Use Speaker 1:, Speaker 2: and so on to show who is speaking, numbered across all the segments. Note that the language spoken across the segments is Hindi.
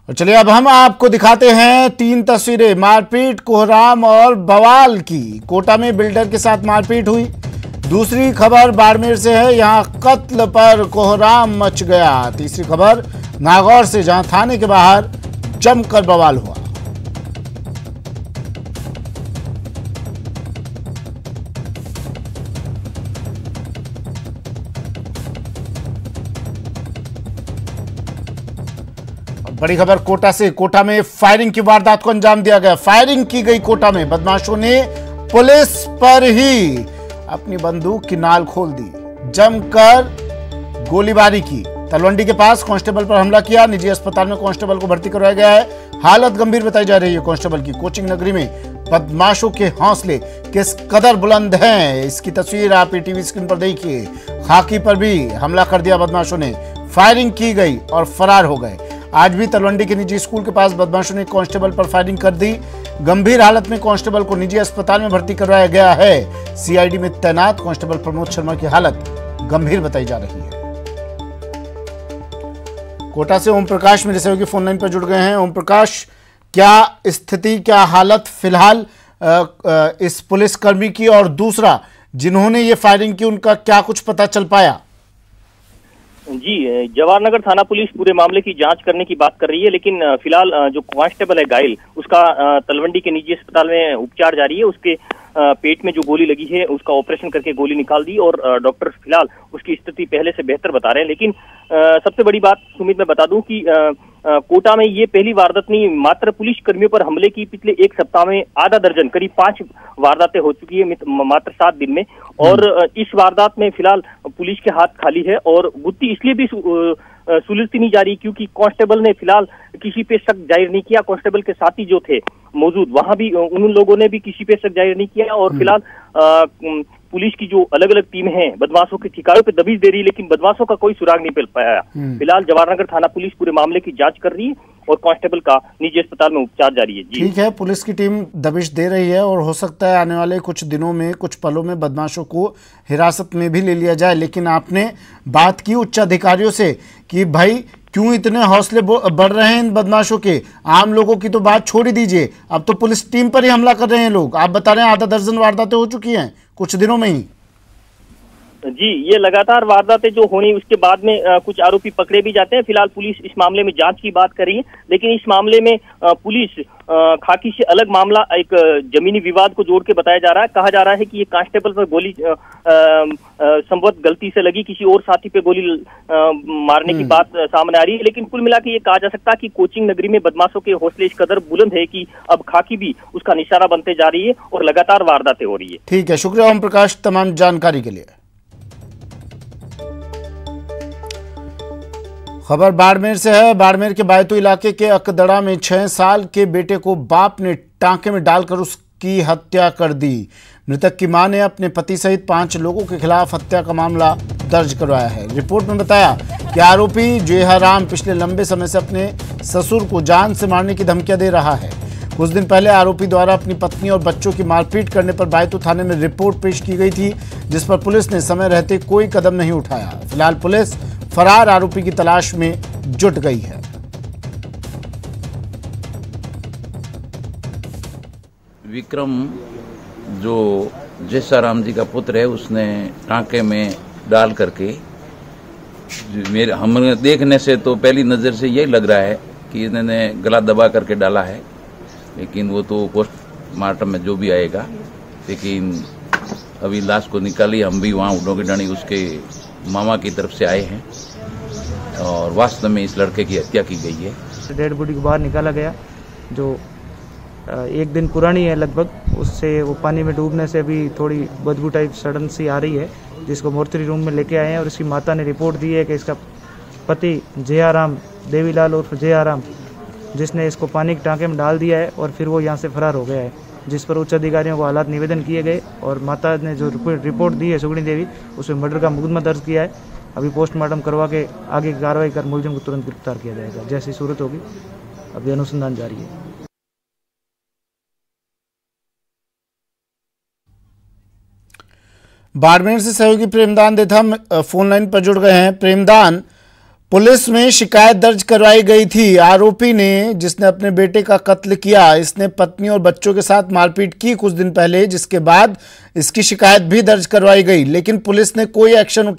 Speaker 1: और चलिए अब हम आपको दिखाते हैं 3 तस्वीरें मारपीट, कोहराम और बवाल की। कोटा में बिल्डर के साथ मारपीट हुई। दूसरी खबर बाड़मेर से है, यहां कत्ल पर कोहराम मच गया। तीसरी खबर नागौर से, जहां थाने के बाहर जमकर बवाल हुआ। बड़ी खबर कोटा से, कोटा में फायरिंग की वारदात को अंजाम दिया गया। फायरिंग की गई कोटा में, बदमाशों ने पुलिस पर ही अपनी बंदूक की नाल खोल दी, जमकर गोलीबारी की। तलवंडी के पास कांस्टेबल पर हमला किया। निजी अस्पताल में कांस्टेबल को भर्ती करवाया गया है। हालत गंभीर बताई जा रही है कांस्टेबल की। कोचिंग नगरी में बदमाशों के हौसले किस कदर बुलंद हैं, इसकी तस्वीर आप टीवी स्क्रीन पर देखिए। खाकी पर भी हमला कर दिया बदमाशों ने, फायरिंग की गई और फरार हो गए। आज भी तलवंडी के निजी स्कूल के पास बदमाशों ने कांस्टेबल पर फायरिंग कर दी। गंभीर हालत में कांस्टेबल को निजी अस्पताल में भर्ती करवाया गया है। सीआईडी में तैनात कांस्टेबल प्रमोद शर्मा की हालत गंभीर बताई जा रही है। कोटा से ओम प्रकाश मेरे सहयोगी फोन लाइन पर जुड़ गए हैं। ओम प्रकाश, क्या स्थिति, क्या हालत फिलहाल इस पुलिसकर्मी की, और दूसरा जिन्होंने ये फायरिंग की उनका क्या कुछ पता चल पाया?
Speaker 2: जी, जवाहरनगर थाना पुलिस पूरे मामले की जांच करने की बात कर रही है, लेकिन फिलहाल जो कांस्टेबल है घायल, उसका तलवंडी के निजी अस्पताल में उपचार जारी है। उसके पेट में जो गोली लगी है उसका ऑपरेशन करके गोली निकाल दी और डॉक्टर फिलहाल उसकी स्थिति पहले से बेहतर बता रहे हैं। लेकिन सबसे बड़ी बात सुमित मैं बता दूं कि कोटा में ये पहली वारदात नहीं, मात्र पुलिस कर्मियों पर हमले की पिछले एक सप्ताह में आधा दर्जन करीब 5 वारदातें हो चुकी है मात्र 7 दिन में। और इस वारदात में फिलहाल पुलिस के हाथ खाली है और गुत्थी इसलिए भी सुलझती नहीं जा रही क्योंकि कांस्टेबल ने फिलहाल किसी पे शक जाहिर नहीं किया। कांस्टेबल के साथी जो थे मौजूद वहां भी उन लोगों ने भी किसी पे शक जाहिर नहीं किया। और फिलहाल पुलिस की जो अलग अलग टीम है बदमाशों के ठिकानों पे दबिश दे रही है, लेकिन बदमाशों का कोई सुराग नहीं मिल पाया। फिलहाल जवाहरनगर थाना पुलिस पूरे मामले की जांच कर रही है और कांस्टेबल का निजी अस्पताल में उपचार जारी है।
Speaker 1: ठीक है, पुलिस की टीम दबिश दे रही है और हो सकता है आने वाले कुछ दिनों में, कुछ पलों में बदमाशों को हिरासत में भी ले लिया जाए। लेकिन आपने बात की उच्च अधिकारियों से कि भाई क्यों इतने हौसले बढ़ रहे हैं इन बदमाशों के। आम लोगों की तो बात छोड़ ही दीजिए, अब तो पुलिस टीम पर ही हमला कर रहे हैं लोग। आप बता रहे हैं आधा दर्जन वारदातें हो चुकी हैं कुछ दिनों में ही।
Speaker 2: जी, ये लगातार वारदातें जो होनी उसके बाद में कुछ आरोपी पकड़े भी जाते हैं। फिलहाल पुलिस इस मामले में जांच की बात कर रही है, लेकिन इस मामले में पुलिस खाकी से अलग मामला एक जमीनी विवाद को जोड़ के बताया जा रहा है। कहा जा रहा है कि ये कांस्टेबल पर गोली संभवत गलती से लगी, किसी और साथी पे गोली मारने की बात सामने आ रही है। लेकिन कुल मिला के ये कहा जा सकता है कि कोचिंग नगरी में बदमाशों के हौसले इस कदर बुलंद है कि अब खाकी भी उसका निशाना बनते जा रही है और लगातार वारदातें हो रही है।
Speaker 1: ठीक है, शुक्रिया ओम प्रकाश तमाम जानकारी के लिए। खबर बाड़मेर से है। बाड़मेर के बायतू इलाके के अकदड़ा में 6 साल के बेटे को बाप ने टांके में डालकर उसकी हत्या कर दी। मृतक की मां ने अपने पति सहित 5 लोगों के खिलाफ हत्या का मामला दर्ज करवाया है। रिपोर्ट में बताया कि आरोपी जेहाराम पिछले लंबे समय से अपने ससुर को जान से मारने की धमकियां दे रहा है। कुछ दिन पहले आरोपी द्वारा अपनी पत्नी और बच्चों की मारपीट करने पर बायतू थाने में रिपोर्ट पेश की गई थी, जिस पर पुलिस ने समय रहते कोई कदम नहीं उठाया। फिलहाल पुलिस फरार आरोपी की तलाश में जुट गई है।
Speaker 3: विक्रम जो जयसाराम जी का पुत्र है, उसने टांके में डाल करके, मेरे हमने देखने से तो पहली नजर से यही लग रहा है कि इन्होंने गला दबा करके डाला है, लेकिन वो तो पोस्टमार्टम में जो भी आएगा। लेकिन अभी लाश को निकाली, हम भी वहाँ उडों डाणी उसके मामा की तरफ से आए हैं और वास्तव में इस लड़के की हत्या की गई है।
Speaker 4: डेड बॉडी को बाहर निकाला गया, जो 1 दिन पुरानी है लगभग। उससे वो पानी में डूबने से अभी थोड़ी बदबू टाइप सड़न सी आ रही है, जिसको मोर्चरी रूम में लेके आए हैं। और इसकी माता ने रिपोर्ट दी है कि इसका पति जयाराम देवीलाल उर्फ जयाराम, जिसने इसको पानी के टांके में डाल दिया है और फिर वो यहाँ से फरार हो गया है, जिस पर उच्च अधिकारियों को हालात निवेदन किए गए। और माता ने जो रिपोर्ट दी है सुगनी देवी, उसमें मर्डर का मुकदमा दर्ज किया है। अभी पोस्टमार्टम करवा के आगे की कार्रवाई कर मुलजिम को तुरंत गिरफ्तार किया जाएगा। जैसी सूरत होगी अभी अनुसंधान जारी है।
Speaker 1: बाड़मेर से सहयोगी प्रेमदान देथा फोन लाइन पर जुड़ गए हैं। प्रेमदान, पुलिस में शिकायत दर्ज करवाई गई थी। आरोपी ने, जिसने अपने बेटे का कत्ल किया, इसने पत्नी और बच्चों के साथ मारपीट की कुछ दिन पहले, जिसके बाद इसकी शिकायत भी दर्ज करवाई गई। लेकिन पुलिस ने कोई एक्शन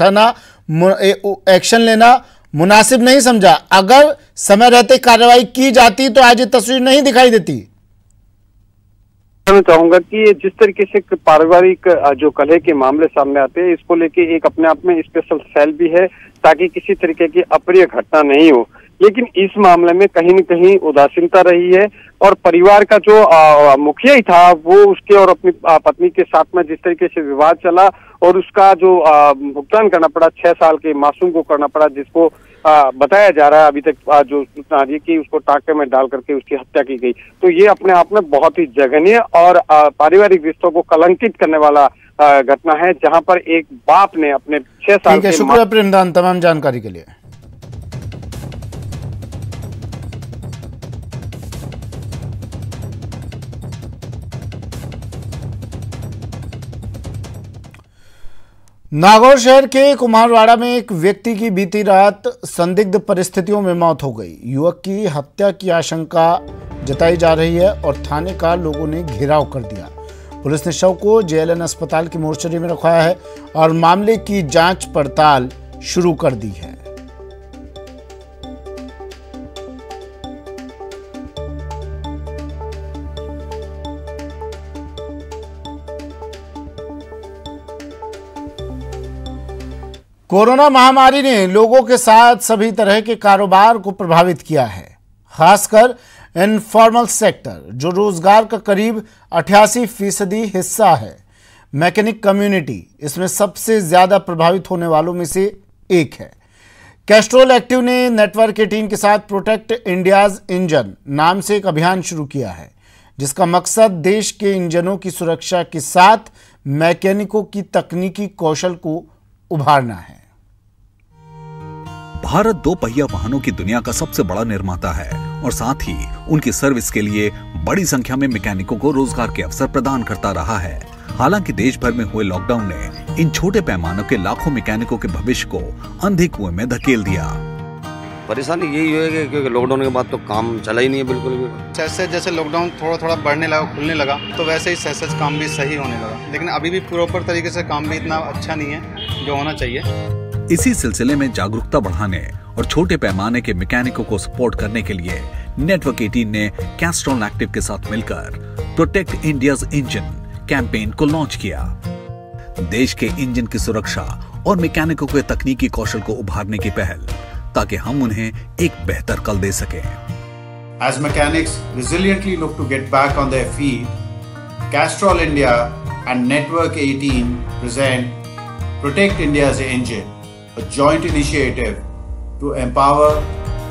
Speaker 1: लेना मुनासिब नहीं समझा। अगर समय रहते कार्रवाई की जाती तो आज ये तस्वीर नहीं दिखाई देती।
Speaker 5: मैं चाहूंगा कि जिस तरीके से पारिवारिक जो कलह के मामले सामने आते हैं, इसको लेके एक अपने आप में स्पेशल सेल भी है ताकि किसी तरीके की अप्रिय घटना नहीं हो। लेकिन इस मामले में कहीं न कहीं उदासीनता रही है और परिवार का जो मुखिया ही था वो उसके और अपनी पत्नी के साथ में जिस तरीके से विवाद चला और उसका जो भुगतान करना पड़ा 6 साल के मासूम को करना पड़ा, जिसको बताया जा रहा है अभी तक जो सूचना आ रही है कि उसको टाँके में डाल करके उसकी हत्या की गई। तो ये अपने आप में बहुत ही जघन्य और पारिवारिक रिश्तों को कलंकित करने वाला घटना है, जहां पर एक बाप ने अपने 6 साल के।
Speaker 1: शुक्रिया प्रेमदान तमाम जानकारी के लिए। नागौर शहर के कुम्हारवाड़ा में एक व्यक्ति की बीती रात संदिग्ध परिस्थितियों में मौत हो गई। युवक की हत्या की आशंका जताई जा रही है और थाने का लोगों ने घेराव कर दिया। पुलिस ने शव को जेएलएन अस्पताल की मोर्चरी में रखवाया है और मामले की जांच पड़ताल शुरू कर दी है। कोरोना महामारी ने लोगों के साथ सभी तरह के कारोबार को प्रभावित किया है, खासकर इनफॉर्मल सेक्टर जो रोजगार का करीब 88% हिस्सा है। मैकेनिक कम्युनिटी इसमें सबसे ज्यादा प्रभावित होने वालों में से एक है। कैस्ट्रॉल एक्टिव ने नेटवर्क 18 के साथ प्रोटेक्ट इंडियाज इंजन नाम से एक अभियान शुरू किया है, जिसका मकसद देश के इंजनों की सुरक्षा के साथ मैकेनिकों की तकनीकी कौशल को उभारना है।
Speaker 6: भारत 2 पहिया वाहनों की दुनिया का सबसे बड़ा निर्माता है और साथ ही उनकी सर्विस के लिए बड़ी संख्या में मैकेनिकों को रोजगार के अवसर प्रदान करता रहा है। हालांकि देश भर में हुए लॉकडाउन ने इन छोटे पैमाने के लाखों मैकेनिकों के भविष्य को अंधे कुएं में धकेल दिया।
Speaker 7: परेशानी यही है कि लॉकडाउन के बाद तो काम चला ही नहीं है बिल्कुल भी।
Speaker 8: जैसे जैसे लॉकडाउन थोड़ा थोड़ा बढ़ने लगा, खुलने लगा, तो वैसे ही सहज काम भी सही होने लगा, लेकिन अभी भी प्रॉपर तरीके से काम भी इतना अच्छा नहीं है जो होना चाहिए।
Speaker 6: इसी सिलसिले में जागरूकता बढ़ाने और छोटे पैमाने के मैकेनिकों को सपोर्ट करने के लिए नेटवर्क 18 ने कैस्ट्रॉल एक्टिव के साथ मिलकर प्रोटेक्ट इंडियाज इंजन कैंपेन को लॉन्च किया। देश के इंजन की सुरक्षा और मैकेनिकों के तकनीकी कौशल को उभारने की पहल, ताकि हम उन्हें एक बेहतर कल दे सकें।
Speaker 9: As mechanics resiliently look to get back on their feet, Castrol India and Network 18 present Protect India's Engine, a joint initiative to empower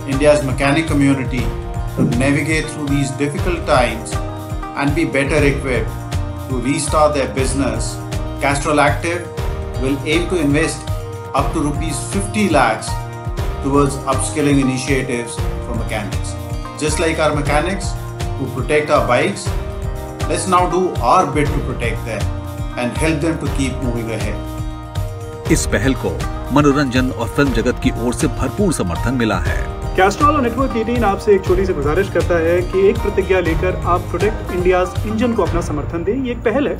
Speaker 9: India's mechanic community to navigate through these difficult times and be better equipped to restart their business. Castrol Active will aim to invest up to rupees 50 lakhs towards upskilling initiatives for mechanics. Just like our mechanics who protect our bikes, let's now do our bit to protect them and help them to keep moving ahead.
Speaker 6: इस पहल को मनोरंजन और फिल्म जगत की ओर से भरपूर समर्थन मिला है।
Speaker 10: कैस्ट्रॉल और नेटवर्क 18 आपसे एक छोटी सी गुजारिश करता है कि एक प्रतिज्ञा लेकर आप प्रोटेक्ट इंडियाज इंजन को अपना समर्थन दें। ये एक पहल है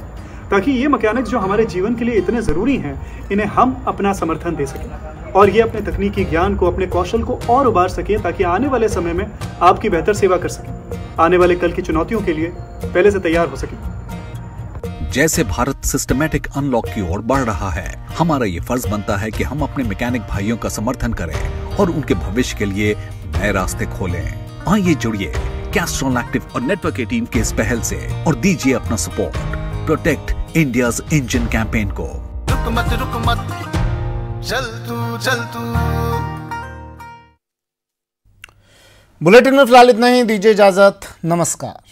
Speaker 10: ताकि ये मैकेनिक्स जो हमारे जीवन के लिए इतने ज़रूरी हैं, इन्हें हम अपना समर्थन दे सकें और ये अपने तकनीकी ज्ञान को, अपने कौशल को और उभार सकें, ताकि आने वाले समय में आपकी बेहतर सेवा कर सकें, आने वाले कल की चुनौतियों के लिए पहले से तैयार हो सकें।
Speaker 6: जैसे भारत सिस्टमैटिक अनलॉक की ओर बढ़ रहा है, हमारा ये फर्ज बनता है कि हम अपने मैकेनिक भाइयों का समर्थन करें और उनके भविष्य के लिए नए रास्ते खोलें। आइए जुड़िए कैस्ट्रॉल एक्टिव और नेटवर्क 18 के इस पहल से और दीजिए अपना support protect India's engine campaign को।
Speaker 11: रुक मत चल तू।
Speaker 1: बुलेटिन में फिलहाल इतना ही, दीजिए इजाजत, नमस्कार।